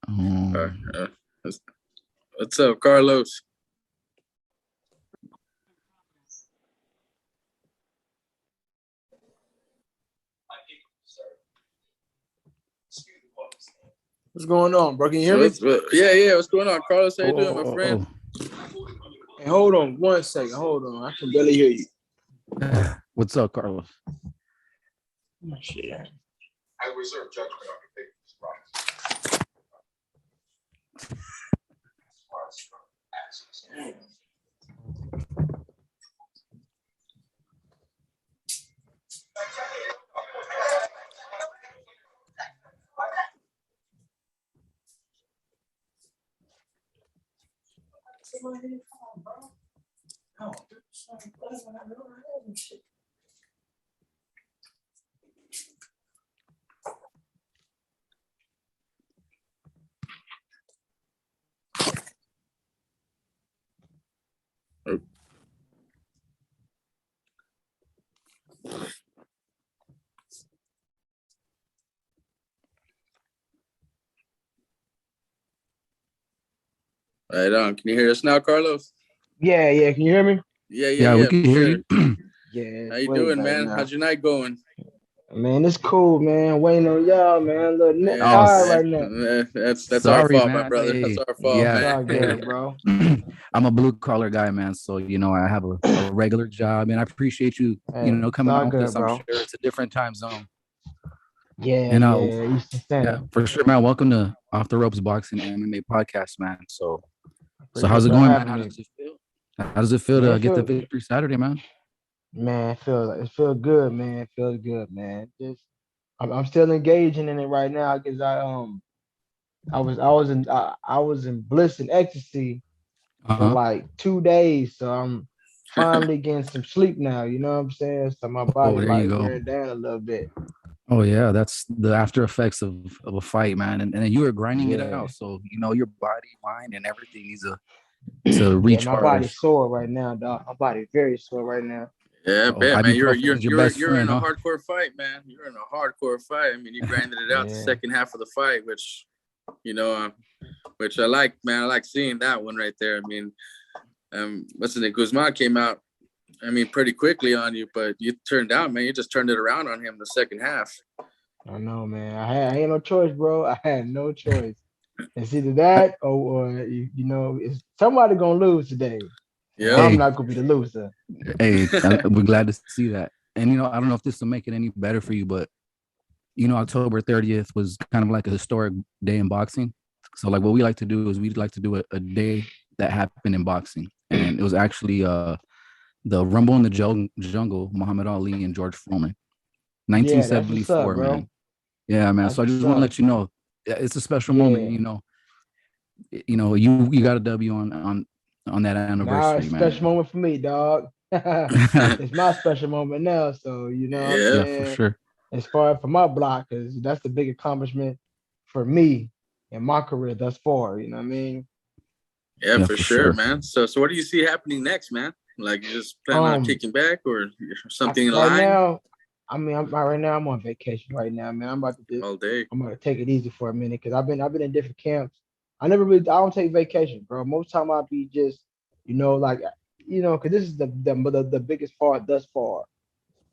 Uh, what's up, Carlos? What's going on, bro? Can you hear me? Yeah. What's going on, Carlos? How you doing, my Oh, friend? Hey, hold on 1 second. Hold on. I can barely hear you. What's up, Carlos? Oh, shit. I reserve judgment on your papers, Right on. Can you hear us now, Carlos? Yeah. Can you hear me? Yeah. We can For hear sure. you. Yeah. How you doing, man? Now. How's your night going? Man, it's cool, man. Waiting on y'all, man. Look, tired right now. That's Sorry, our fault, man. my brother. Hey, That's our fault, yeah. It's all man. good, bro. I'm a blue collar guy, man. So I have a regular job, and I appreciate you, coming on with us. I'm sure it's a different time zone. Yeah. For sure, man. Welcome to Off the Ropes Boxing MMA podcast, man. So how's it going, man? How does it feel? How does it feel to get the victory Saturday, man? Man, it feels good, man. It feels good, man. I'm still engaging in it right now because I was in bliss and ecstasy for like 2 days, so I'm finally getting some sleep now. You know what I'm saying? So my body like wearing down a little bit. Oh yeah, that's the after effects of a fight, man. And then you were grinding it out, so your body, mind, and everything needs to recharge. Yeah, my body's sore right now, dog. My body's very sore right now. Yeah, man. You're in friend, a hardcore fight, man. You're in a hardcore fight. I mean, you grinded it out the second half of the fight, which I like, man. I like seeing that one right there. I mean, Guzman came out, I mean, pretty quickly on you, but you turned out, man. You just turned it around on him the second half. I know, man. I had no choice, bro. I had no choice. It's either that or it's somebody gonna lose today. Yeah, I'm not gonna be the loser. Hey, we're glad to see that. And I don't know if this will make it any better for you, but October 30th was kind of like a historic day in boxing. So like what we like to do is we'd like to do a day that happened in boxing. And it was actually the Rumble in the Jungle, Muhammad Ali and George Foreman. 1974, man. Yeah, man. So I just want to let you know it's a special moment, you got a W on that anniversary, it's a special moment for me, dog. It's my special moment now. So what I'm saying? For sure. As far as for my block, because that's the big accomplishment for me in my career thus far. You know what I mean? Yeah, for sure, man. So what do you see happening next, man? Like you just plan on kicking back or something in line? Now, right now I'm on vacation right now, man. I'm about to do all day. I'm gonna take it easy for a minute because I've been in different camps. I don't take vacation, bro. Most time I'll be just, because this is the biggest part thus far.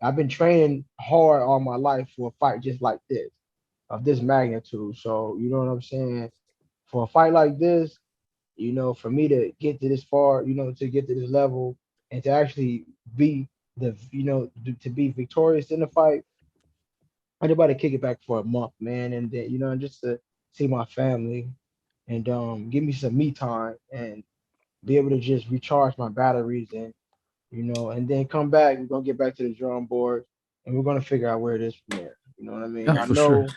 I've been training hard all my life for a fight just like this, of this magnitude. So you know what I'm saying? For a fight like this, for me to get to this far, to get to this level and to actually be to be victorious in the fight, I'm about to kick it back for a month, man, and then just to see my family and give me some me time and be able to just recharge my batteries and then come back. We're gonna get back to the drawing board and we're gonna figure out where it is from there. You know what I mean? Yeah, I know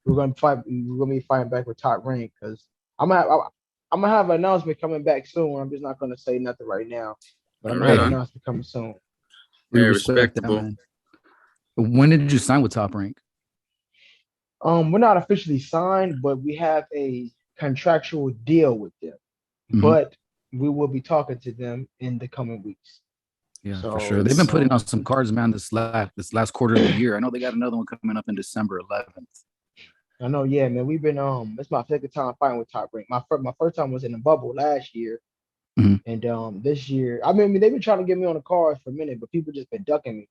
we're gonna fight. We're gonna be fighting back with Top Rank because I'm gonna have an announcement coming back soon. I'm just not gonna say nothing right now, but I'm gonna have an announcement coming soon. Very respectable. That, man. When did you sign with Top Rank? We're not officially signed, but we have a contractual deal with them. Mm-hmm. But we will be talking to them in the coming weeks. Yeah, for sure. They've been putting out some cards, man, this last quarter of the year. I know they got another one coming up in December 11th. I know, yeah, man. We've been it's my second time fighting with Top Rank. My first time was in the bubble last year, Mhm. and this year, I mean, they've been trying to get me on the cards for a minute, but people just been ducking me.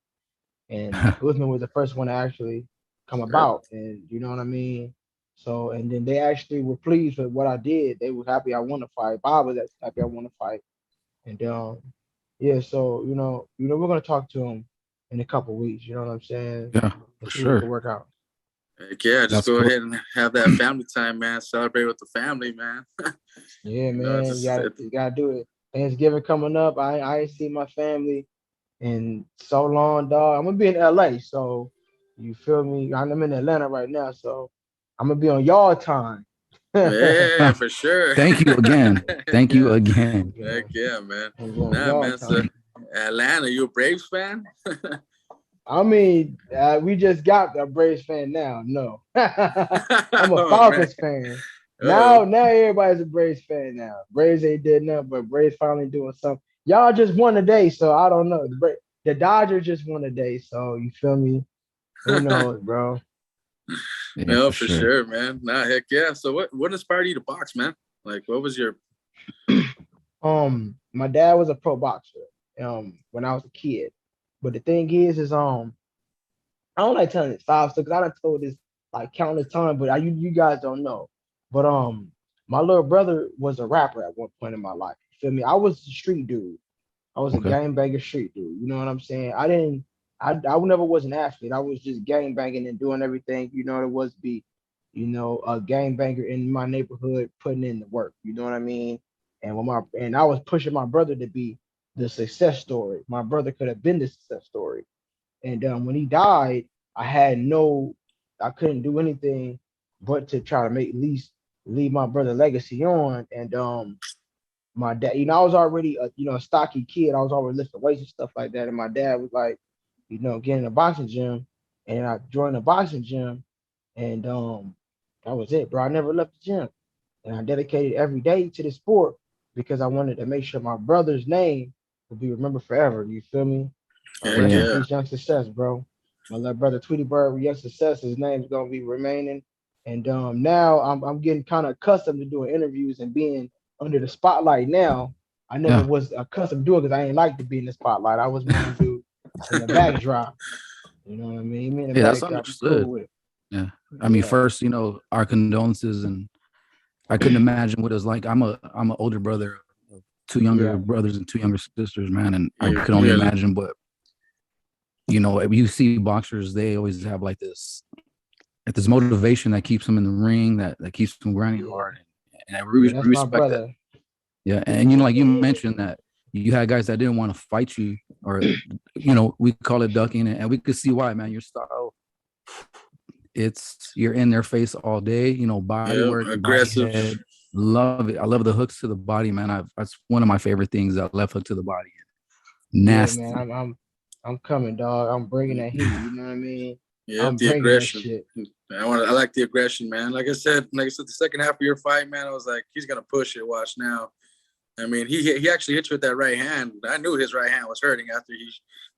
And Usman was the first one to actually come Yep. about, and you know what I mean. So, and then they actually were pleased with what I did. They were happy I won the fight. Bob was happy I won the fight, and yeah. So we're gonna talk to him in a couple weeks. You know what I'm saying, Yeah, and for see what we can sure. work out. Heck yeah, just That's go cool. ahead and have that family time, man. Celebrate with the family, man. Yeah, You know, man, you gotta do it. Thanksgiving coming up. I ain't seen my family in so long, dog. I'm gonna be in LA, so you feel me? I'm in Atlanta right now, so I'm gonna be on y'all time. yeah, for sure. Thank you again. Heck Thank you yeah, again. heck yeah, man. I'm on Nah, y'all man. So time. Atlanta, you a Braves fan? I mean, we just got a Braves fan now. No, I'm a Oh man. Falcons fan. Uh-oh. Now everybody's a Braves fan now. Braves ain't did nothing, but Braves finally doing something. Y'all just won today, so I don't know. The Dodgers just won today, so you feel me? Who knows, bro? Yeah, No, for for sure. sure, man. Nah, heck yeah. So what inspired you to box, man? Like what was your My dad was a pro boxer when I was a kid. But the thing is I don't like telling this five because I done told this like countless times, but you guys don't know. But my little brother was a rapper at one point in my life. You feel me? I was a street dude. I was a Okay. gang banger street dude. You know what I'm saying? I never was an athlete. I was just gang banging and doing everything, it was be, a gang banger in my neighborhood, putting in the work. You know what I mean? And I was pushing my brother to be the success story. My brother could have been the success story. And when he died, I had no, I couldn't do anything but to try to make at least leave my brother legacy on. And my dad, I was already a stocky kid. I was always lifting weights and stuff like that. And my dad was like, get in a boxing gym. And I joined the boxing gym, and that was it, bro. I never left the gym. And I dedicated every day to the sport because I wanted to make sure my brother's name would be remembered forever. You feel me? heck Rest in Yeah. yeah. peace, Young Success, bro. My little brother Tweety Bird, Young Success, his name's gonna be remaining. And now I'm getting kind of accustomed to doing interviews and being under the spotlight now. I never Yeah. was accustomed to doing it because I ain't like to be in the spotlight. I was one to do in the backdrop. You know what I mean? Me in the Yeah, that's backdrop, I'm cool understood. with it. Yeah. I mean, Yeah. first, our condolences, and I couldn't imagine what it's like. I'm an older brother of two younger Yeah. brothers and two younger sisters, man, and I You could only really imagine. But you see boxers, they always have like this motivation that keeps them in the ring, that keeps them grinding Yeah. hard, and I Yeah, that's my respect that. brother. Yeah, and like you mentioned that you had guys that didn't want to fight you, or we call it ducking, and we could see why, man. Your style, you're in their face all day, body yeah, work, body aggressive. head. Love it. I love the hooks to the body, man. That's one of my favorite things. That left hook to the body, Yeah, man. nasty. I'm coming, dog. I'm bringing that heat. You know what I mean? Yeah, I'm the bringing that aggression. shit. I like the aggression, man. Like I said, the second half of your fight, man, I was like, he's gonna push it. Watch now. I mean, he actually hit you with that right hand. I knew his right hand was hurting after he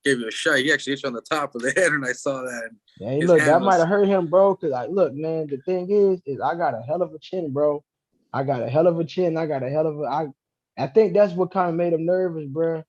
gave you a shot. He actually hit you on the top of the head, and I saw that. Hey, His look, hand that might was. have hurt him, bro. Cause look, man. The thing is I got a hell of a chin, bro. I got a hell of a chin. I got a hell of a. I think that's what kind of made him nervous, bro.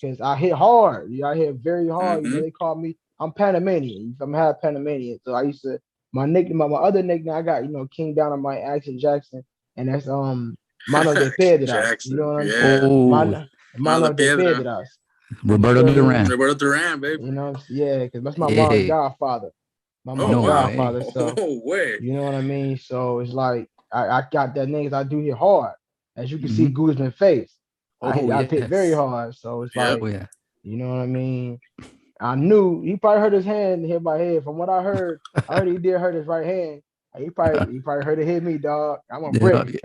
Cause I hit hard. I hit very hard. Mm-hmm. They call me. I'm Panamanian. I'm half Panamanian. So I used to my nickname, my other nickname I got, King down on my accent Jackson, and that's Mano de Piedras. You know Jackson, what I'm saying? yeah. Oh, Mano de Mano de Piedra. Piedras. You Roberto feel me? Duran. Roberto Duran, baby. Yeah, because that's my mom's Hey, godfather. My Oh, mom's no wow. way. godfather. So Oh, way. you know what I mean? So it's like I got that name 'cause I do hit hard. As you can see Hmm. Guzman's face. Oh I hit very yes. hard. So it's Yep. like, Oh yeah. you know what I mean? I knew he probably hurt his hand hit my head. From what I heard he did hurt his right hand. He probably hurt it hit me, dog. I'm a Yeah. brick.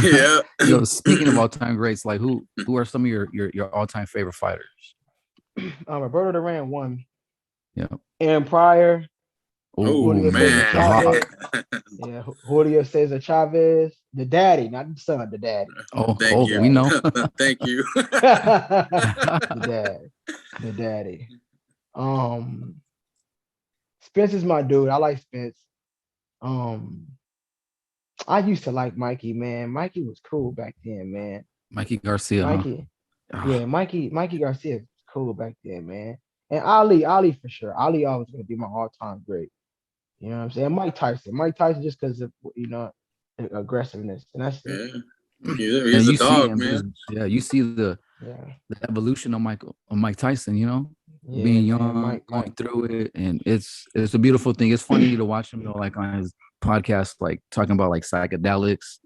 Yeah. Speaking of all time greats, like who are some of your all time favorite fighters? Roberto Duran won. Yeah. And prior, Oh, Julio Oh, Cesar the man. Chavez. Hawk. Yeah, Julio Cesar Chavez, the daddy, not the son, the daddy. Thank Oh, you. we know. Thank you. The dad, the daddy. Um, Spence is my dude. I like Spence. Um, I used to like Mikey, man. Mikey was cool back then, man. Mikey Garcia, huh? Mikey, Ah, yeah, Mikey Garcia was cool back then, man. And Ali for sure. Ali always gonna be my all-time great. You know what I'm saying? Mike Tyson just because of aggressiveness, and that's it. Yeah, he's and a you see dog, him man. just you see Yeah, the evolution of Mike Tyson, yeah, being man. young, going through it, and it's a beautiful thing. It's funny to watch him, like on his podcast, like talking about like psychedelics,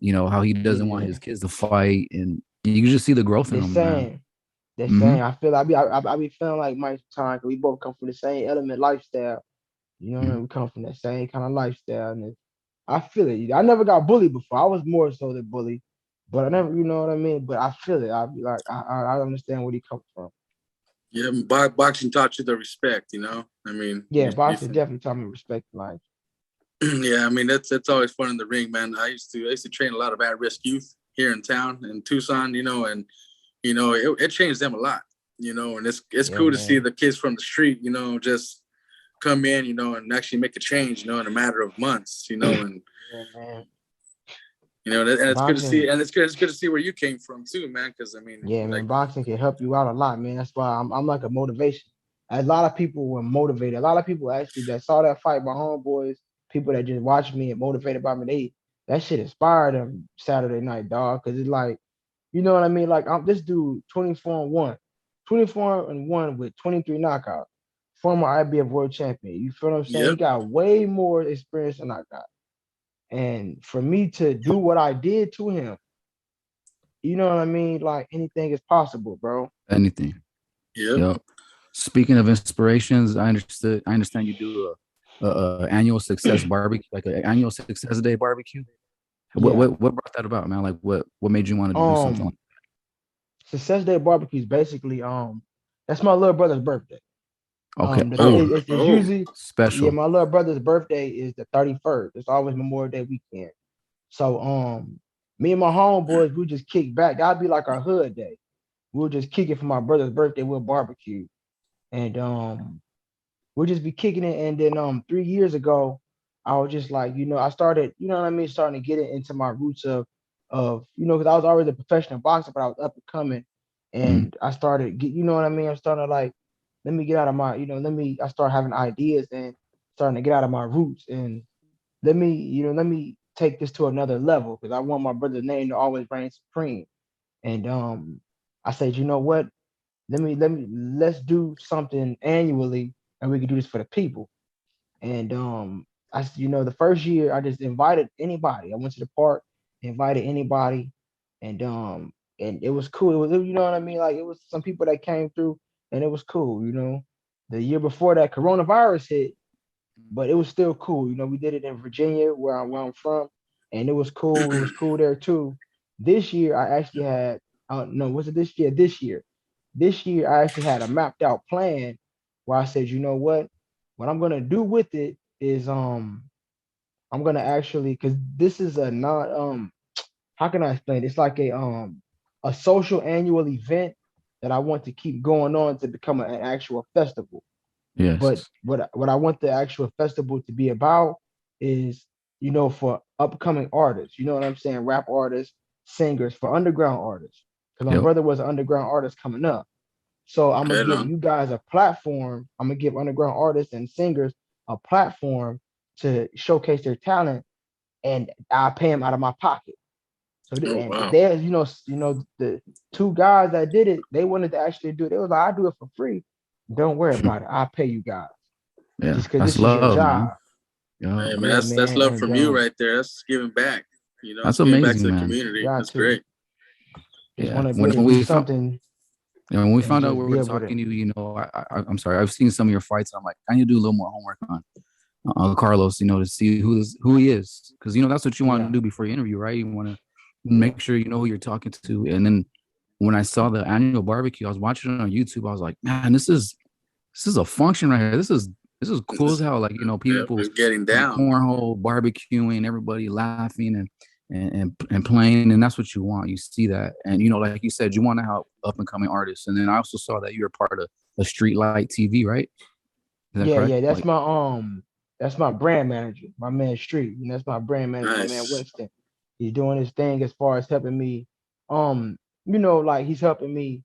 how he doesn't want his Yeah. kids to fight, and you can just see the growth in The him, man. same, the Hmm. same. I feel I be feeling like Mike time because we both come from the same element lifestyle. You know what I Hmm. mean? We come from that same kind of lifestyle, and I feel it. I never got bullied before. I was more so than bullied, but I never, you know what I mean. But I feel it. I be like, I understand where he comes from. Yeah, boxing taught you the respect. I mean, Yeah, boxing definitely taught me respect life. yeah, I mean that's always fun in the ring, man. I used to train a lot of at-risk youth here in town in Tucson, and it changed them a lot, and it's Yeah, cool to see man. the kids from the street, just come in, and actually make a change, in a matter of months, and Yeah, man. and it's good to see, Boxing, and it's good to see where you came from too, man. Because I mean, yeah, like, man. Boxing can help you out a lot, man. That's why I'm like a motivation. A lot of people were motivated. A lot of people actually that saw that fight, my homeboys, people that just watched me and motivated by me, that shit inspired them Saturday night, dog. Cause it's like, you know what I mean? Like I'm this dude, 24-1, 24-1 with 23 knockouts, former IBF world champion. You feel what I'm saying? He yep, got way more experience than I got. And for me to do what I did to him, you know what I mean? Like anything is possible, bro. Anything. yep. Yep. Speaking of inspirations, I understand you do a annual success barbecue, like an annual success day barbecue. What Yeah. what what brought that about, man? Like what made you want to do something like Um, Success Day barbecue is basically that's my little brother's birthday. that? Okay. Oh, It's Oh, usually, yeah, special. my little brother's birthday is the 31st. It's always Memorial Day weekend. So me and my homeboys, we just kick back. That'd be like our hood day. We'll just kick it for my brother's birthday. We'll barbecue. And we'll just be kicking it. And then 3 years ago, I was just like, I started, you know what I mean, starting to get it into my roots of because I was already a professional boxer, but I was up and coming. Mm. And I started you know what I mean? I'm starting to like, let me get out of my, I start having ideas and starting to get out of my roots and let me take this to another level because I want my brother's name to always reign supreme. And I said, you know what? Let's do something annually and we can do this for the people. And the first year I just invited anybody. I went to the park, invited anybody, and it was cool. You know what I mean? Like it was some people that came through and it was cool. The year before that coronavirus hit, but it was still cool. We did it in Virginia where I'm from, and it was cool. It was cool there too. This year I actually had no, was it this year? This year I actually had a mapped out plan where I said, you know what I'm gonna do with it is I'm gonna actually because this is a not how can I explain it? It's like a social annual event that I want to keep going on to become an actual festival. But Yes. what I want the actual festival to be about is, for upcoming artists, you know what I'm saying? Rap artists, singers, for underground artists. Because my Yep. brother was an underground artist coming up. So I'm gonna right give on. you guys a platform. I'm gonna give underground artists and singers a platform to showcase their talent, and I pay them out of my pocket. So Oh, and wow. there's the two guys that did it, they wanted to actually do it. They was like, I do it for free. Don't worry about it. I'll pay you guys Yeah. just because That's this is your love, man. job. Yeah. Hey, man, Yeah, that's man. love And from you right there. That's giving back. It's That's giving back to amazing, the man. community. got That's to great. just Yeah. want to be When able to when do we found something when we and found out just we be were able to. talking to you, I'm sorry. I've seen some of your fights. I'm like, I need to do a little more homework on Carlos, to see who he is, because that's what you want to Yeah, do before you interview, right? You want to yeah, make sure you know who you're talking to. And then when I saw the annual barbecue, I was watching it on YouTube. I was like, man, this is a function right here. This is cool as It's, hell. Like, yeah, people it's getting playing down. cornhole, barbecuing, everybody laughing and playing, and that's what you want. You see that, and like you said, you want to help up and coming artists. And then I also saw that you're part of a Street Light TV, right? Is that yeah, correct? yeah. That's Like, my That's my brand manager, my man Street. That's my brand manager, my man Nice. Winston. He's doing his thing as far as helping me. Like he's helping me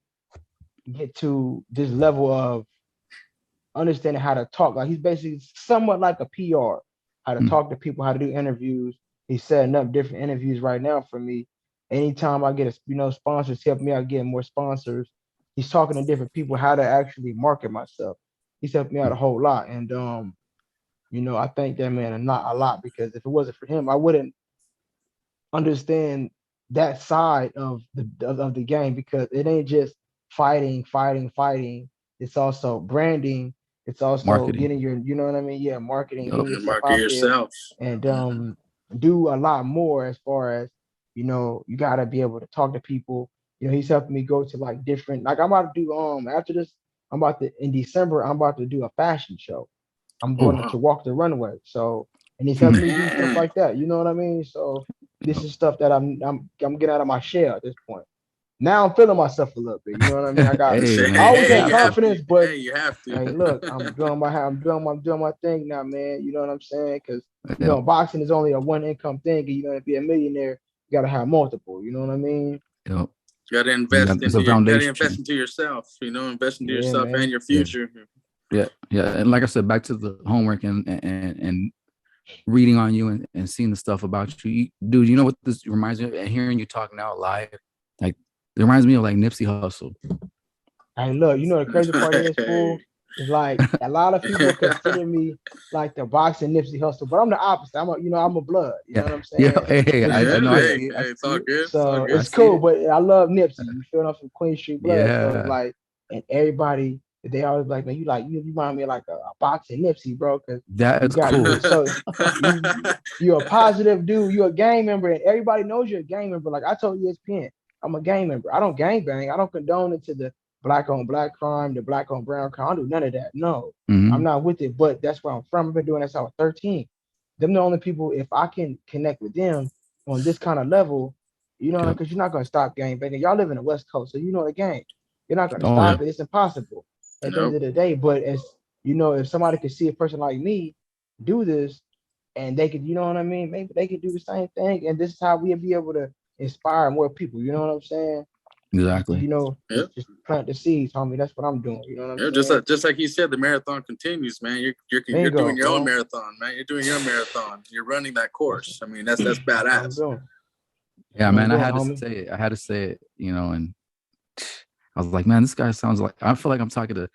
get to this level of understanding how to talk. Like he's basically somewhat like a PR, how to Mm. talk to people, how to do interviews. He's setting up different interviews right now for me. Anytime I get sponsors, help me out getting more sponsors. He's talking to different people how to actually market myself. He's helped me out a whole lot. And I thank that man a lot because if it wasn't for him, I wouldn't understand that side of the game because it ain't just fighting. It's also branding. It's also Marketing. getting your, you know what I mean? Yeah, marketing, Yup. getting And yourself market out there yourself. and do a lot more as far as, you gotta be able to talk to people. He's helping me go to like different like I'm about to do after this, I'm about to in December, I'm about to do a fashion show. I'm Oh going to wow. walk the runway. So, and he's helping me do stuff Damn. like that. You know what I mean? So this Yup. is stuff that I'm getting out of my shell at this point. Now I'm feeling myself a little bit. You know what I mean? Hey I man, always you had You have to. have to. confidence, but Hey, you have to. hey, look, I'm doing my thing now, man. You know what I'm saying? Because Yep. boxing is only a one income thing, and to be a millionaire, you gotta have multiple. You know what I mean? Yep. Gotta You got, invest it's into a your gotta invest foundation. into yourself, invest into Yeah, yourself and man. your Yeah. future. Yeah. And like I said, back to the homework and reading on you and seeing the stuff about you. Dude, you know what this reminds me of? And hearing you talk now live, like it reminds me of like Nipsey Hussle. Hey, look, the crazy part is, fool, is like a lot of people consider me like the boxing Nipsey Hustle, but I'm the opposite. I'm a blood. You know Yeah. what I'm Yeah. saying? Hey, This is I Yeah, know. I yeah. hey, see it. I hey, it's see all it. good. It's all So I good. it's see cool, it. but I love Nipsey. You feel I'm from Queen Street blood, so it's Yeah. like, and everybody they always like, man, you remind me of like a boxing Nipsey, bro, because you That's got you cool. so you're a positive dude. You're a gang member, and everybody knows you're a gang member. Like I told ESPN, I'm a gang member. I don't gang bang. I don't condone it to the black on black crime, the black on brown crime. I don't do none of that. No, I'm Hmm. not with it. But that's where I'm from. I've been doing that since I was 13. Them the only people. If I can connect with them on this kind of level, Yep. because you're not gonna stop gang banging. Y'all live in the West Coast, so the game. You're not gonna Oh yeah. stop it. It's impossible at the end Nope. of the day. But as if somebody could see a person like me do this, and they could, you know what I mean? Maybe they could do the same thing, and this is how we'll be able to inspire more people. You know what I'm saying? Just Exactly. Yep. just plant the seeds, homie. That's what I'm doing. You know what I'm Yeah, saying? just like you said, the marathon continues, man. You're Bingo, doing your own bro. marathon, man. You're doing your marathon. You're running that That's course. I mean, that's that's what I'm badass. doing. That's Yeah, what I'm man. I doing, had to homie. say it. I had to say it. And I was like, man, this guy sounds like I feel like I'm talking to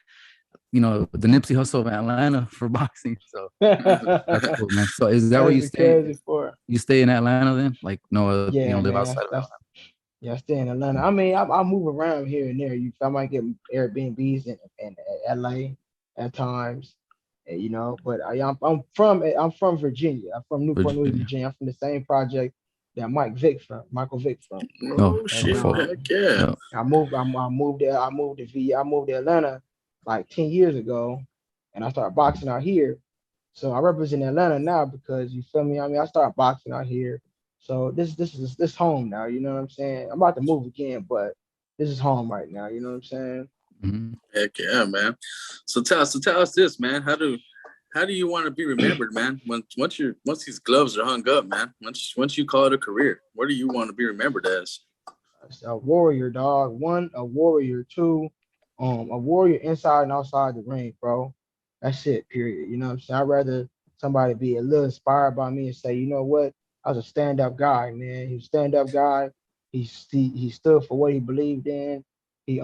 the Nipsey Hussle of Atlanta for boxing. So that's cool, man. So is that where That's you the stay? crazy part. You stay in Atlanta then? Like no, you Yeah, don't live man. outside of That's Atlanta? yeah. I stay in Atlanta. I mean, I move around here and there. I might get Airbnbs in LA at times, But I'm from Virginia. I'm from Newport News, Virginia. Virginia. I'm from the same project that Michael Vick from. Oh, Oh And for shit! sure. Heck yeah! Yeah. I moved to Atlanta like 10 years ago, and I started boxing out here. So I represent Atlanta now because you feel me. I mean, I started boxing out here, so this home now. You know what I'm saying? I'm about to move again, but this is home right now. You know what I'm saying? Mhm. Heck yeah, man. So tell us this, man. How do you want to be remembered, man? Once these gloves are hung up, man. Once you call it a career, what do you want to be remembered as? A warrior, dog. One, a warrior. Two, a warrior inside and outside the ring, bro. That's it. Period. You know what I'm saying? I'd rather somebody be a little inspired by me and say, you know what? I was a stand-up guy, man. He was a stand-up guy. He stood for what he believed in. He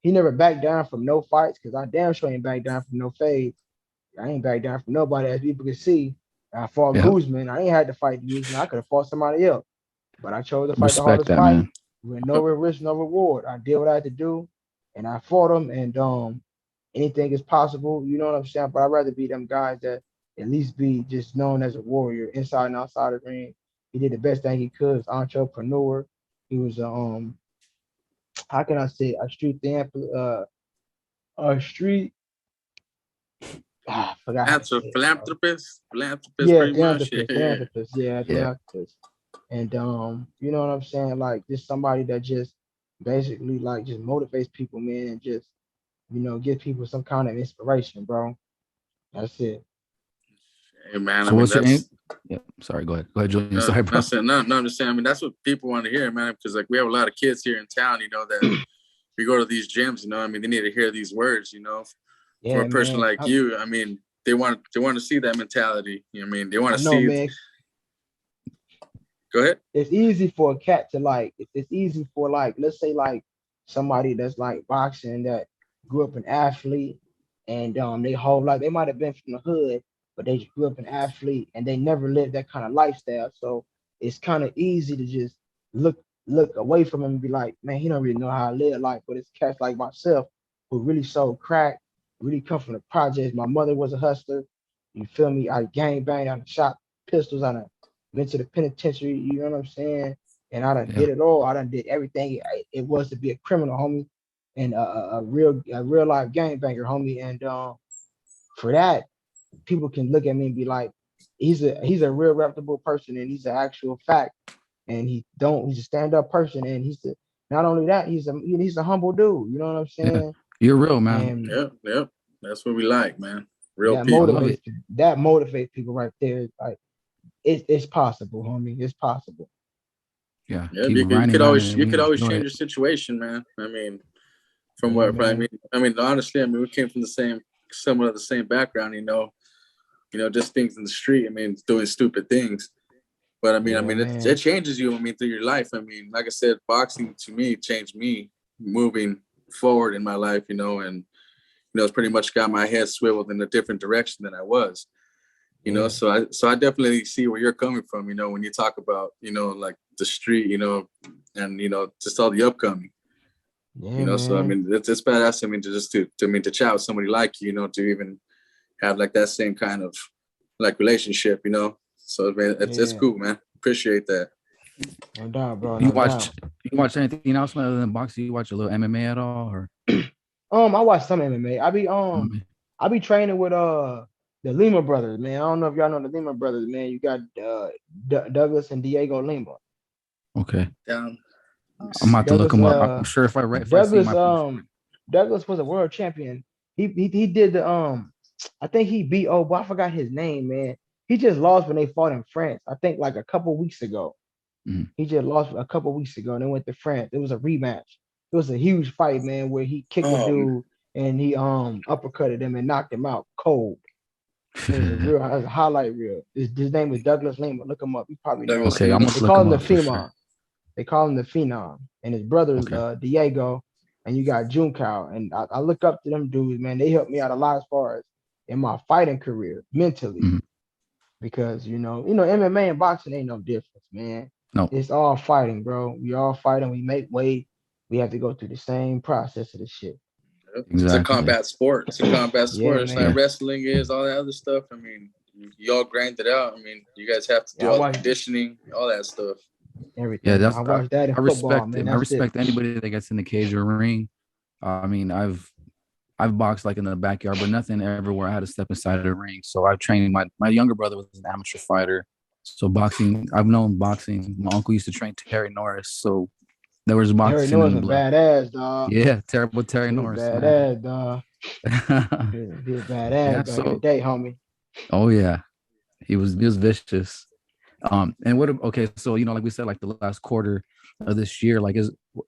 never backed down from no fights because I damn sure ain't back down from no fade. I ain't back down from nobody, as people can see. I fought Yeah. Guzman. I ain't had to fight Guzman. I could have fought somebody else. But I chose to fight the Respect hardest that, fight man. with no risk, no reward. I did what I had to do, and I fought him. And anything is possible. You know what I'm saying? But I'd rather be them guys that at least be just known as a warrior inside and outside the ring. He did the best thing he could. As entrepreneur. He was how can I say a street a street. I forgot how to say it, bro. Philanthropist, Yeah, pretty much. Yeah. philanthropist. Yeah, Yeah. philanthropist. And you know what I'm saying? Like just somebody that just basically like just motivates people, man, and just give people some kind of inspiration, bro. That's it. Hey man, So I mean what's your aim? that's Yeah, sorry. Go ahead, Julian. Sorry, bro. I'm just saying. I mean, that's what people want to hear, man. Because like we have a lot of kids here in town, that we go to these gyms. I mean, they need to hear these words. For Yeah, a person man. like you, I mean, they want to see that mentality. I mean, they want I to know, see. man. Go ahead. It's easy for a cat to like. It's easy for like, let's say like somebody that's like boxing that grew up an athlete, and they whole life they might have been from the hood, but they just grew up an athlete and they never lived that kind of lifestyle. So it's kind of easy to just look look away from him and be like, man, he don't really know how to live life. But it's cats like myself who really sold crack, really come from the projects. My mother was a hustler. You feel me? I gang banged on the shop pistols on a went to the penitentiary, you know what I'm saying? And I done Yeah. did it all. I done did everything it was to be a criminal, homie, and a real life gangbanger, homie. And for that, people can look at me and be like, he's a real reputable person, and he's an actual fact, and he's a stand up person, and not only that, he's a humble dude. You know what I'm Yeah. saying? You're real, man. And Yep. That's what we like, man. Real that people. I love motivates it. that motivates people right there. Like it's possible, homie. It's possible. Yeah. Yeah, Keep you grinding, could man, always and you we could always enjoy change it. your situation, man. I mean, from Yeah, what man. I mean, honestly, I mean, we came from somewhat of the same background, just things in the street. I mean, doing stupid things. But Yeah, it man. changes you. I mean, through your life. I mean, like I said, boxing to me changed me moving forward in my life. And it's pretty much got my head swiveled in a different direction than I was. Yeah, So I definitely see where you're coming from. When you talk about like the street, and just all the upcoming. yeah, So I man. mean, it's badass. I mean, to chat with somebody like you, to even have like that same kind of like relationship. So man, it's Yeah, cool, man. Appreciate that. no doubt, bro. You No watch doubt. you watch anything else other than boxing? You watch a little MMA at all, or I watch some MMA. MMA? I be training with the Lima brothers, man. I don't know if y'all know the Lima brothers, man. You got Douglas and Diego Lima. Okay. Down. I'm about to look Douglas them up. I'm sure if I see him, Douglas I probably. Douglas was a world champion. He did the I think he beat but I forgot his name, man. He just lost when they fought in France. I think like a couple weeks ago. Mhm. He just lost a couple weeks ago and they went to France. It was a rematch. It was a huge fight, man, where he kicked the dude and he uppercutted him and knocked him out cold. It was it was a highlight reel. His name is Douglas Lima. Look him up. You probably know him. Douglas Okay, I'm Lima. gonna They look call him him the up for sure. Phenom. They call him the Phenom. And his brother's Okay. Diego. And you got Junko. And I look up to them dudes, man. They helped me out a lot as far as in my fighting career mentally. Mhm. Because MMA and boxing ain't no difference, man. No, It's all fighting, bro. We all fighting. We make weight. We have to go through the same process of the shit. It's a exactly. combat sport. It's a combat Yeah, sport. It's like Yeah. man. wrestling is, all that other stuff. I mean, you all grind it out. I mean, you guys have to Yeah, do I all the watch conditioning, all that stuff. Yeah, everything. I that's watch that in I football, respect man. it. I That's it. respect anybody that gets in the cage or ring. I mean, I've boxed like in the backyard, but nothing ever where I had to step inside the ring. So I've trained my younger brother was an amateur fighter. So boxing, I've known boxing. My uncle used to train Terry Norris. So there was Terry boxing Norris in the a blood. badass, dog. Yeah, terrible Terry He a Norris, man. badass, dog. He a Yeah, badass back in the so day, homie. oh yeah. He was vicious. And okay, so like we said, like the last quarter of this year, like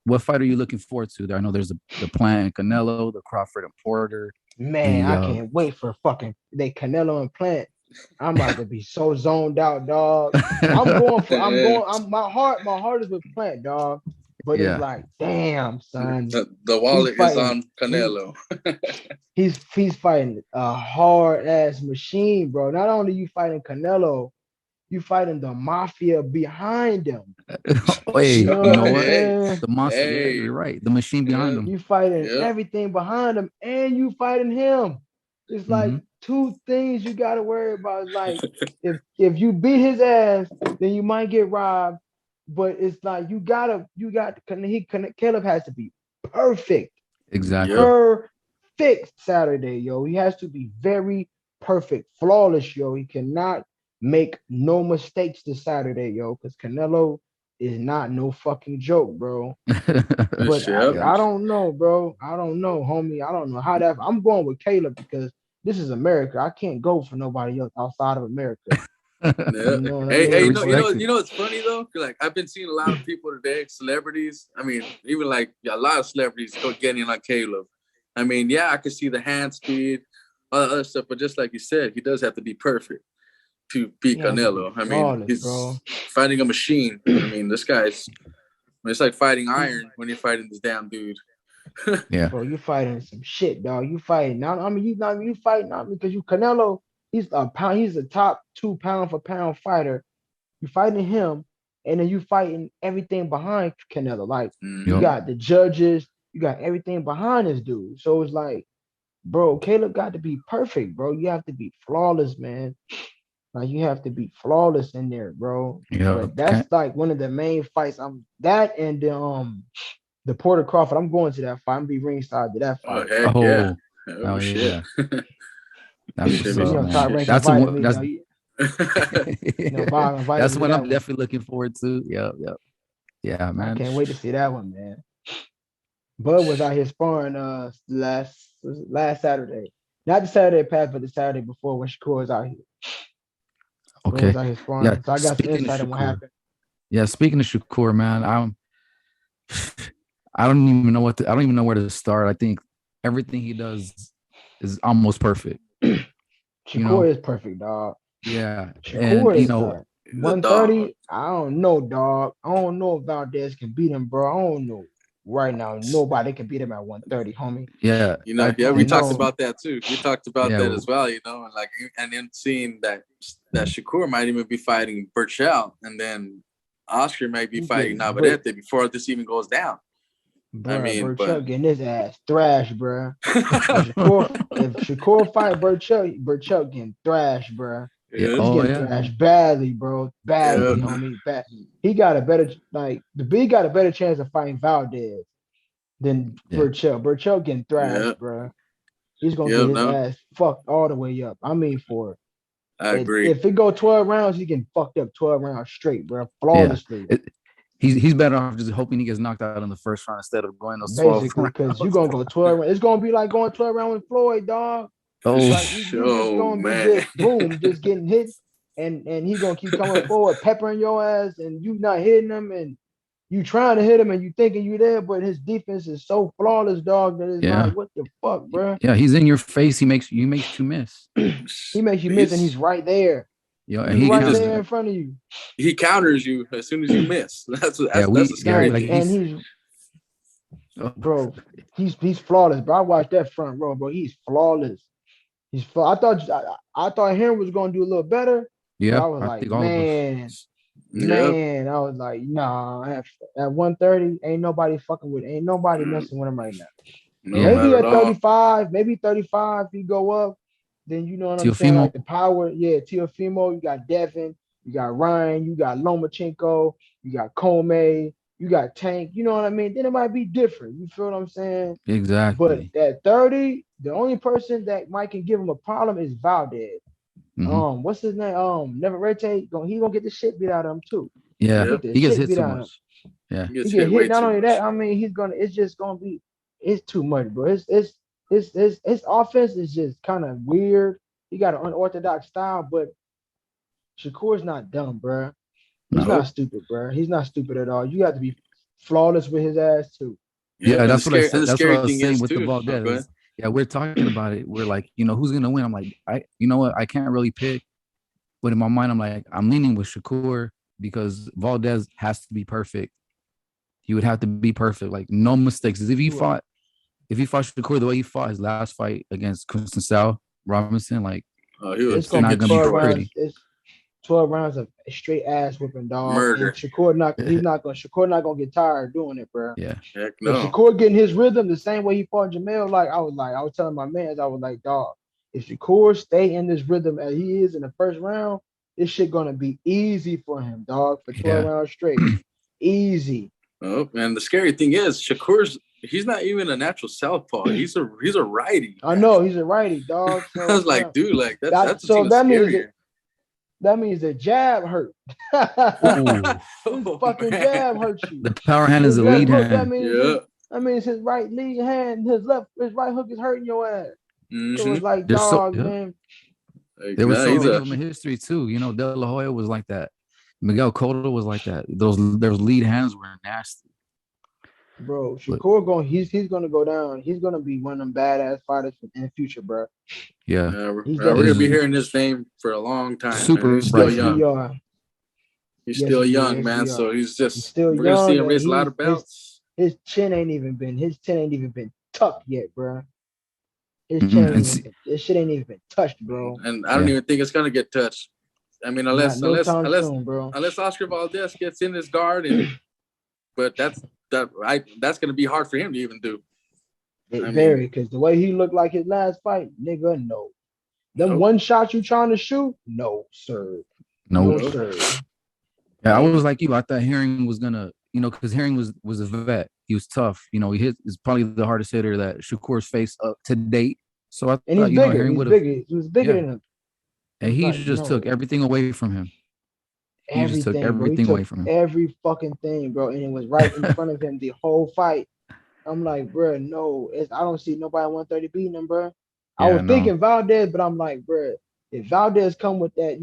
what fight are you looking forward to? I know there's the Plant and Canelo, the Crawford and Porter, Man, the I can't wait for fucking they Canelo and Plant. I'm about to be so zoned out, dog. Yeah. My heart is with Plant, dog. But it's yeah. like, damn, son. The He's wallet is fighting. on Canelo. He's fighting a hard ass machine, bro. Not only you fighting Canelo, you fighting the mafia behind him. Hey, You know you what know I'm what? Hey, saying? The monster, yeah, hey, you're right. The machine behind yeah, him. You fighting yeah. everything behind him, and you fighting him. It's like Hmm. two things you gotta worry about. Like if you beat his ass, then you might get robbed. But it's like Caleb has to be perfect. Yep. Exactly. Perfect Saturday, yo. He has to be very perfect, flawless, yo. He cannot make no mistakes this Saturday, yo, because Canelo is not no fucking joke, bro. But I, Yep. Yeah. I don't know, bro. I don't know, homie. I don't know how that. I'm going with Caleb because this is America. I can't go for nobody else outside of America. Yeah. You know what I Hey, mean? you know, it's funny though. Like I've been seeing a lot of people today, celebrities. I mean, even like a lot of celebrities go getting on Caleb. I mean, yeah, I could see the hand speed, all the other stuff, but just like you said, he does have to be perfect to beat He has to be Canelo. I mean, flawless, he's bro. fighting a machine. I mean, this guy's it's like fighting iron when you're fighting this damn dude. Yeah. Bro, you fighting some shit, dog. You fighting now. I mean, you fighting not because you Canelo. He's a pound. He's a top 2 pound for pound fighter. You fighting him, and then you fighting everything behind Canelo. Like you Yup. Mhm. got the judges, you got everything behind this dude. So it's like, bro, Caleb got to be perfect, bro. You have to be flawless, man. Like you have to be flawless in there, bro. But Yup. that's like one of the main fights. I'm that and the Porter Crawford. I'm going to that fight. I'm gonna be ringside to that Oh fight. heck yeah! Oh, Oh oh shit! yeah. That's Should what's be You up, know, man. Top Rank That's invited what me. that's Bob invited that's me to what I'm that one. definitely looking forward to. Yep, yep. Yeah, I man. can't wait to see that one, man. Bud was out here sparring last Saturday. Not the Saturday past, but the Saturday before when Shakur was out here. Bud was Okay. out here Yeah. sparring. So I got some Speaking of insight on what Shakur. happened. Yeah, speaking of Shakur, man, I don't even know I don't even know where to start. I think everything he does is almost perfect, you know? Shakur is perfect, dog. Yeah. And Shakur you is know, dog. 130. I don't know, dog. I don't know if Valdez can beat him, bro. I don't know. Right now, nobody can beat him at 130, homie. yeah, You know, yeah, we And talked no, about that too. We talked about yeah, that as well. You know, and like, and then seeing that Shakur might even be fighting Burchell, and then Oscar might be he fighting getting but Navarrete before this even goes down. I bruh, mean, but Burchell getting his ass thrashed, bruh. If Shakur fight Burchell getting thrashed, bruh. yeah, yeah, He's oh getting yeah, thrashed badly, bro. yeah, Badly, homie. Bad. He got a better the big got a better chance of fighting Valdez than yeah, Burchell. Burchell getting yeah, thrashed, bruh. He's gonna get yeah. his No, ass fucked all the way up. I mean, for I it, agree. if it go 12 rounds, he can fucked up 12 rounds straight, bro, yeah. flawlessly. He's better off just hoping he gets knocked out in the first round instead of going those 12 Basically, because you're rounds. gonna go 12 rounds. It's gonna be like going 12 rounds with Floyd, dog. Oh, Like you just Oh gonna be man, just boom, just getting hit, and he gonna keep coming forward, peppering your ass, and you not hitting him, and you trying to hit him, and you thinking you there, but his defense is so flawless, dog, that it's like, yeah, what the fuck, bro? yeah. He's in your face. He makes you miss. He makes you miss, and he's right there. You know, and He's he he right just counters there in that. front of you. he counters you as soon as you miss. Yeah, That's a yeah, scary like Like, thing. and he's. he's Oh, bro, he's flawless, bro. I watched that front row, bro. He's flawless. I thought Henry was gonna do a little better, but yeah, I was I like, think all of us. Yep. I was like, nah, at 130, ain't nobody messing with him right now. No, Yeah, Maybe not at at all. 35, maybe 35, he go up, then you know what I'm saying? Teofimo. Like the power, yeah, Teofimo, you got Devin, you got Ryan, you got Lomachenko, you got Comey, you got Tank, you know what I mean? Then it might be different. You feel what I'm saying? But Exactly. at 30, the only person that might can give him a problem is Valdez. Hmm. What's his name? Neverete, he gonna get the shit beat out of him too. He Yeah, get Yep. the he gets shit hit beat too out of him. much. Yeah, He He gets get hit hit. way Not too only that, much. I mean, it's just gonna be, it's too much, bro. His offense is just kind of weird. He got an unorthodox style, but Shakur's not dumb, bro. He's no. not Nope. stupid, bro. He's not stupid at all. You have to be flawless with his ass too. Yep. Yeah, And that's what I said. the That's what scary I was thing saying is with the too. Oh, go ahead. Valdez. Yeah, we're talking about it. We're like, who's gonna win? I'm like, you know what? I can't really pick, but in my mind, I'm like, I'm leaning with Shakur because Valdez has to be perfect. He would have to be perfect, like no mistakes. You If he fought Shakur the way he fought his last fight against Kristen Sal Robinson, like Oh, he It's would it's gonna not be gonna be 12 destroyed. rounds. pretty. It's 12 rounds of straight ass whipping, dog. And Murder. Shakur not gonna get tired doing it, bro. Yeah, Heck If no. Shakur getting his rhythm the same way he fought Jamel, I was telling my mans, I was like, dog, if Shakur stay in this rhythm as he is in the first round, this shit gonna be easy for him, dog, for 12 yeah, rounds straight. Easy. Oh, and the scary thing is, he's not even a natural southpaw. He's a righty, I man. know he's a righty, dog. I So, was like, bro, dude, like that that's what's so even that scarier. means the jab hurt. oh, This Oh fucking man. jab hurts you. the power hand is His the left lead hook, hand. that Yeah. means his right lead hand, his right hook is hurting your ass. So it's like, There's so dog, man. there was so he's many a of them in history too. You know, De La Hoya was like that. Miguel Cotto was like that. Those lead hands were nasty. Bro, But Shakur he's gonna go down. He's gonna be one of them badass fighters in the future, bro. yeah, He's we're gonna be definitely, hearing his name for a long time, and super he's still bright yes, we young. future. are. He's Yes, still we young, yes, man. we So are. he's He's just still we're gonna see young, him and raise a lot of belts. his chin ain't even been tucked yet, bro. His chin Mm-hmm. ain't even been, his shit ain't even been touched, bro. And I don't even think it's gonna get touched. I mean, Not no time soon, bro. unless Oscar Valdez gets in his guard, but that's gonna be hard for him to even do. It I mean, varied because the way he looked like his last fight, nigga, no. Them nope, one shot you trying to shoot, no, sir. Nope. No, nope, sir. Yeah, I nope. was like you. I thought Herring was gonna, because Herring was a vet. He was tough. Is probably the hardest hitter that Shakur's faced up to date. So I And he's thought, bigger. Herring He's would have. bigger. He was bigger Yeah, than him. and he Like, just took no. everything away from him. He just took Everything, bro. He everything took away from him. every fucking thing, bro. And it was right in front of him the whole fight. I'm like, bro, no. I don't see nobody 130 beating him, bro. I Yeah, was no. thinking Valdez, but I'm like, bro, if Valdez come with that,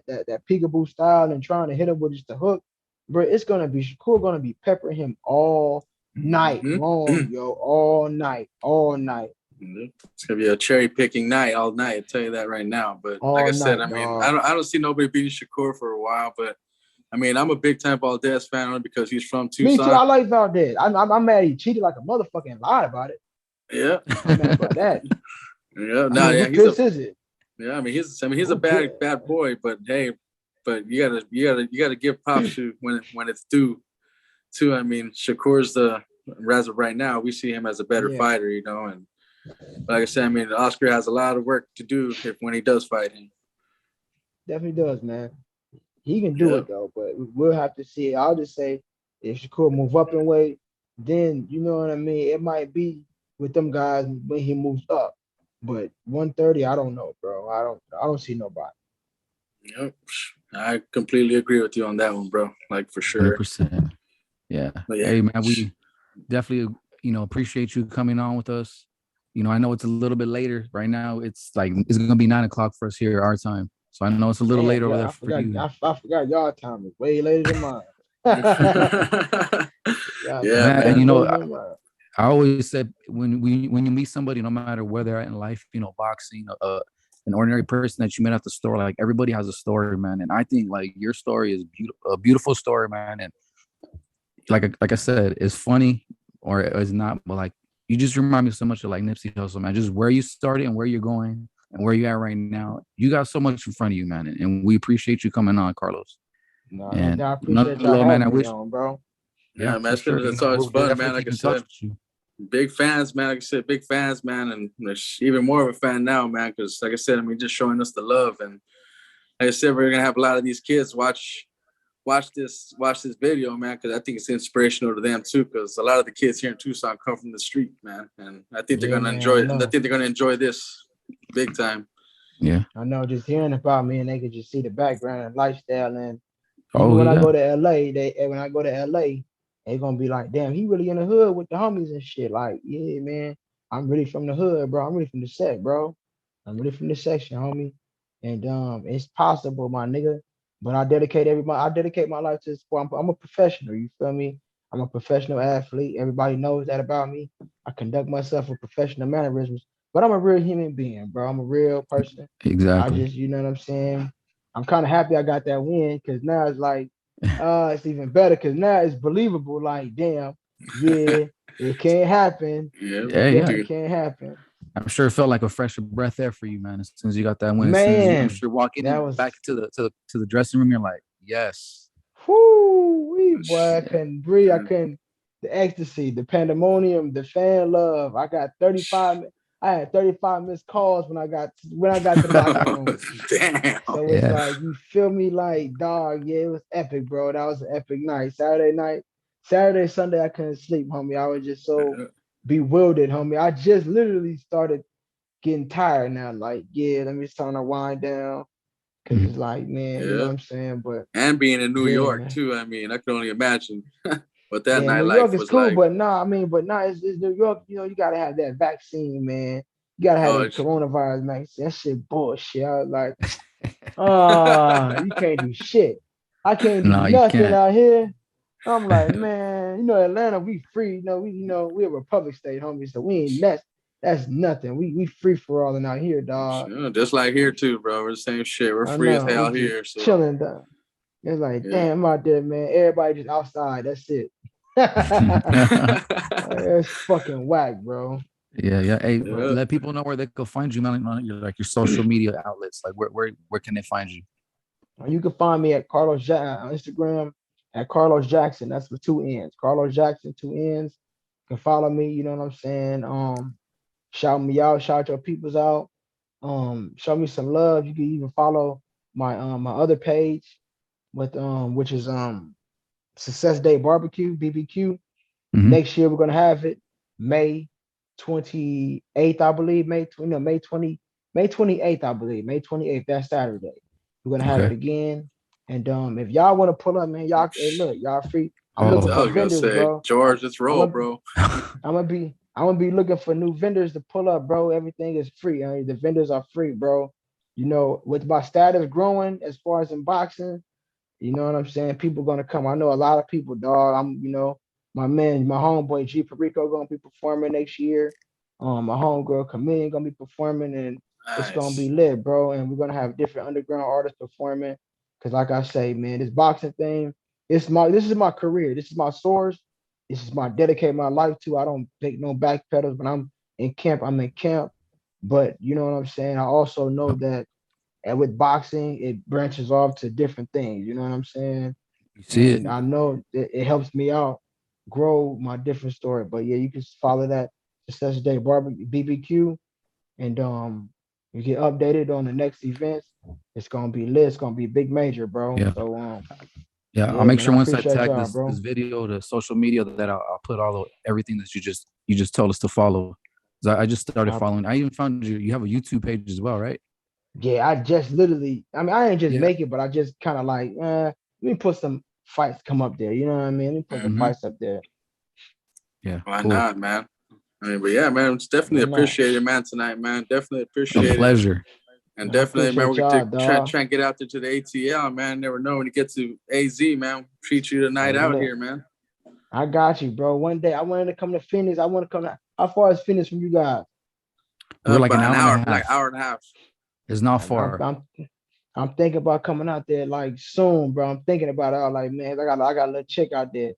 that peekaboo style and trying to hit him with just a hook, bro, it's gonna be Shakur gonna be peppering him all night long, yo, all night, all night. It's gonna be a cherry picking night all night. I'll tell you that right now. But like All I said, night, I mean, dog. I don't see nobody beating Shakur for a while. But I mean, I'm a big time Valdez fan only because he's from Me too. Tucson. I like Valdez. I'm mad he cheated like a motherfucker and lied about it. Yeah, I'm mad about that. yeah. I No, mean, yeah, who piss is it? yeah. I mean, he's a Who piss? bad boy. But hey, but you gotta give props to when it's due. To I mean, Shakur's as of right now, we see him as a better Yeah, fighter, and like I said, I mean, Oscar has a lot of work to do when he does fight him. definitely does, man. He can do Yeah. it though, but we'll have to see. I'll just say if Shakur move up in weight, then you know what I mean. It might be with them guys when he moves up, but 130, I don't know, bro. I don't see nobody. Yep. I completely agree with you on that one, bro. Like for sure. 100%. Yeah. But yeah. Hey, man, we definitely, appreciate you coming on with us. I know it's a little bit later right now. It's gonna be 9:00 for us here, our time. So I know it's a little Damn, later over yeah, there I for forgot. you. I forgot y'all time is way later than mine. Yeah, Man, and man. I always said when you meet somebody, no matter where they're at in life, boxing, an ordinary person that you met at the store, like everybody has a story, man. And I think like your story is a beautiful story, man. And like I said, it's funny or it's not, but like you just remind me so much of like Nipsey Hussle, man. Just where you started and where you're going and where you're at right now. You got so much in front of you, man. And we appreciate you coming on, Carlos. No, And I appreciate y'all man, I having me wish. on, bro. Yeah, man. For sure. It's always We'll fun, definitely man. Like keep I in touch said, with you. big fans, man. Like I said, big fans, man, and there's even more of a fan now, man. Because like I said, I mean, just showing us the love, and like I said, we're gonna have a lot of these kids watch this video, man, because I think it's inspirational to them too. Because a lot of the kids here in Tucson come from the street, man, and I think they're gonna enjoy it. And I think they're gonna enjoy this big time. Yeah, I know. Just hearing about me, and they could just see the background and lifestyle, and Oh, even when I yeah. go to LA, they're gonna be like, damn, he really in the hood with the homies and shit. Like, yeah, man, I'm really from the hood, bro. I'm really from the set, bro. I'm really from the section, homie. And it's possible, my nigga. But I dedicate my life to the sport. I'm a professional, you feel me? I'm a professional athlete. Everybody knows that about me. I conduct myself with professional mannerisms, but I'm a real human being, bro. I'm a real person. I Exactly. just, you know what I'm saying? I'm kind of happy I got that win because now it's like, it's even better because now it's believable. Like, damn, yeah, it can't happen. Yeah, It Yeah, definitely can't happen. I'm sure it felt like a fresher breath there for you, man. As soon as you got that win, as soon as I'm Man, sure walking that in was back to the dressing room, you're like, yes. whoo, boy, I Yeah. couldn't breathe. I couldn't. The ecstasy, the pandemonium, the fan love. I got 35. I had 35 missed calls when I got to the locker room. Damn. So it's like you feel me, like dog. Yeah, it was epic, bro. That was an epic night. Saturday, Sunday, I couldn't sleep, homie. I was just so bewildered, homie. I just literally started getting tired now. Like, yeah, let me start to wind down. Cause it's like, man, you know what I'm saying? But and being in New yeah, York man. too. I mean, I can only imagine what that Yeah, New nightlife York is was cool, like. but it's New York. You know, you gotta have that vaccine, man. You gotta have Oh, the coronavirus, man. That shit bullshit. I was like, oh, you can't do shit. I can't do No, you nothing can't. out here. I'm like, man, Atlanta, we free. We a republic state, homie. So we ain't that's nothing. We free for all and out here, dog. just like here too, bro. We're the same shit. We're I free as know. We hell just here. So chilling, dog. It's like, yeah. damn, I'm out there, man. Everybody just outside. That's it. It's fucking whack, bro. Yeah. Hey, Yeah. let people know where they can find you, man, on your social media outlets. Like, where can they find you? You can find me at on Instagram at Carlos Jackson. That's with two N's. Carlos Jackson, two N's. You can follow me. You know what I'm saying? Shout me out. Shout your peoples out. Show me some love. You can even follow my other page with which is Success Day Barbecue BBQ. Mhm. Next year we're gonna have it May 28th, I believe. May 28th, I believe. May 28th, that's Saturday. We're gonna have it Okay. again. And if y'all want to pull up, man, y'all hey look, y'all free. I'm Oh. looking I for was gonna vendors, say, bro. George, let's roll, I'm bro. gonna be looking for new vendors to pull up, bro. Everything is free. The vendors are free, bro. With my status growing as far as in boxing, you know what I'm saying? People gonna come. I know a lot of people, dog. My man, my homeboy G Perico gonna be performing next year. My homegirl Chameleon gonna be performing, and it's gonna Nice. be lit, bro. And we're gonna have different underground artists performing. Cause like I say, man, this boxing thing, this is my career. This is my source. This is my dedicate my life to. I don't take no back pedals. When I'm in camp, I'm in camp. But you know what I'm saying? I also know that and with boxing, it branches off to different things. You know what I'm saying? You see it? And I know that it helps me out grow my different story. But yeah, you can follow that Success Day Barbecue BBQ, and you get updated on the next events. It's gonna be lit. It's gonna be big major, bro. Yeah. So Yeah, I'll yeah, make man, sure I once I appreciate tag y'all, this bro. video to social media that I'll put everything that you just told us to follow. 'Cause I just started I, following. I even found you. You have a YouTube page as well, right? yeah, I just literally. I mean, I ain't just Yeah. make it, but I just kind of like, let me put some fights come up there. You know what I mean? Let me put some Mhm. fights up there. Yeah. Why Cool. not, man? I mean, but yeah, man, it's definitely Why not? appreciated, man, tonight, man. Definitely A appreciate it. pleasure. And I definitely, man, appreciate we're going y'all, to try, dog. try and get out there to the ATL, man. Never know when you get to AZ, man. Treat you the night Hey, out look, here, man. I got you, bro. One day I wanted to come to Phoenix. I want to come to, how far is Phoenix from you guys? We're like an About an hour and a hour, like half. hour and a half. It's not I'm, I'm, far. I'm, I'm thinking about coming out there like soon, bro. I'm thinking about it. I'm like, man, I got a little chick out there.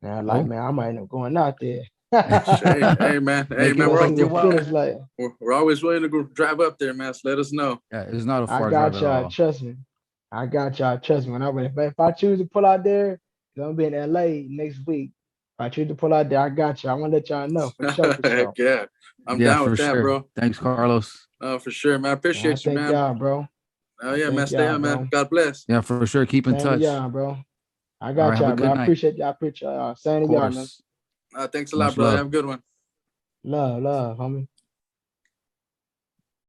And I'm like, Oh. man, I might end up going out there. Hey, man. Hey, Make it man, Go worth see your what while. Phoenix like. we're always willing to go drive up there, man. So let us know. Yeah, it's not a I far drive got at y'all. all. Trust me. I got y'all. Trust me. If I choose to pull out there, 'cause I'm be in LA next week. If I choose to pull out there, I got you. I want to let y'all know for sure, for Heck sure. yeah. I'm Yeah, down for with that, sure. bro. Thanks, Carlos. Oh, for sure, man. I And I appreciate you, thank man. y'all, bro. Oh, I yeah, man. thank Stay y'all, on, man. bro. God bless. Yeah, for sure. Keep in Same to touch. y'all, bro. I All right. got Have a y'all, bro. good I night. appreciate y'all. I appreciate y'all. Of Same to y'all, man. course. Thanks a lot, Much brother. love. Have a good one. Love, homie.